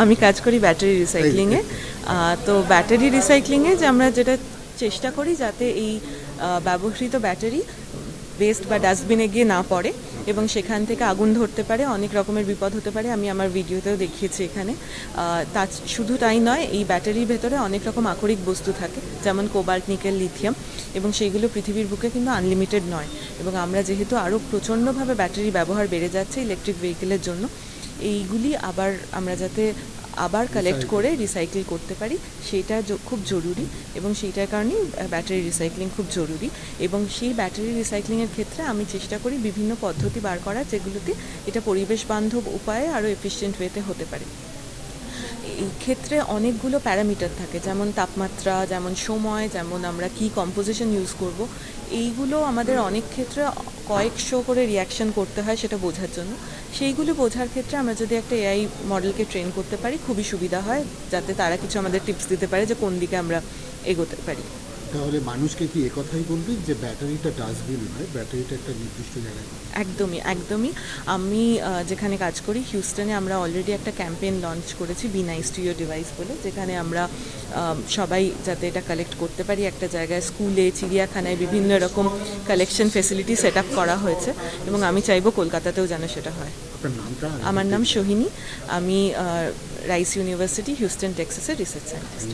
আমি কাজ করি ব্যাটারি রিসাইক্লিংয়ে। তো ব্যাটারি রিসাইক্লিংয়ে যে আমরা যেটা চেষ্টা করি যাতে এই ব্যবহৃত ব্যাটারি ওয়েস্ট বা ডাস্টবিনে গিয়ে না পড়ে এবং সেখান থেকে আগুন ধরতে পারে, অনেক রকমের বিপদ হতে পারে। আমি আমার ভিডিওতেও দেখিয়েছি এখানে। তা শুধু তাই নয়, এই ব্যাটারির ভেতরে অনেক রকম আকরিক বস্তু থাকে, যেমন কোবাল্ট, নিকেল, লিথিয়াম, এবং সেইগুলো পৃথিবীর বুকে কিন্তু আনলিমিটেড নয়। এবং আমরা যেহেতু আরও প্রচণ্ডভাবে ব্যাটারি ব্যবহার বেড়ে যাচ্ছে ইলেকট্রিক ভেহিকেলের জন্য, এইগুলি আবার আমরা যাতে আবার কালেক্ট করে রিসাইকেল করতে পারি সেটা খুব জরুরি, এবং সেইটার কারণেই ব্যাটারি রিসাইক্লিং খুব জরুরি। এবং সেই ব্যাটারি রিসাইক্লিংয়ের ক্ষেত্রে আমি চেষ্টা করি বিভিন্ন পদ্ধতি বার করার, যেগুলোতে এটা পরিবেশ বান্ধব উপায়ে আরও এফিশিয়েন্ট ওয়েতে হতে পারে। এই ক্ষেত্রে অনেকগুলো প্যারামিটার থাকে, যেমন তাপমাত্রা, যেমন সময়, যেমন আমরা কি কম্পোজিশন ইউজ করব, এইগুলো আমাদের অনেক ক্ষেত্রে কয়েকশো করে রিয়াকশন করতে হয় সেটা বোঝার জন্য। সেইগুলো বোঝার ক্ষেত্রে আমরা যদি একটা এআই মডেলকে ট্রেন করতে পারি খুবই সুবিধা হয়, যাতে তারা কিছু আমাদের টিপস দিতে পারে যে কোন দিকে আমরা এগোতে পারি। তাহলে মানুষকে কি একথাই বলবি যে ব্যাটারিটা ডাস্টবিন নয়, ব্যাটারিটা একটা নির্দিষ্ট জায়গায়? একদমই। আমি যেখানে কাজ করি হিউস্টনে, আমরা অলরেডি একটা ক্যাম্পেইন লঞ্চ করেছি, be nice to your device বলে, যেখানে আমরা সবাই যাতে এটা কালেক্ট করতে পারি একটা জায়গায়, স্কুলে, চিড়িয়াখানায় বিভিন্ন রকম কালেকশন ফেসিলিটি সেট আপ করা হয়েছে, এবং আমি চাইবো কলকাতাতেও যেন সেটা হয়। আমার নাম সোহিনী, আমি রাইস ইউনিভার্সিটি হিউস্টন টেক্সাসের রিসার্চ সায়েন্টিস্ট।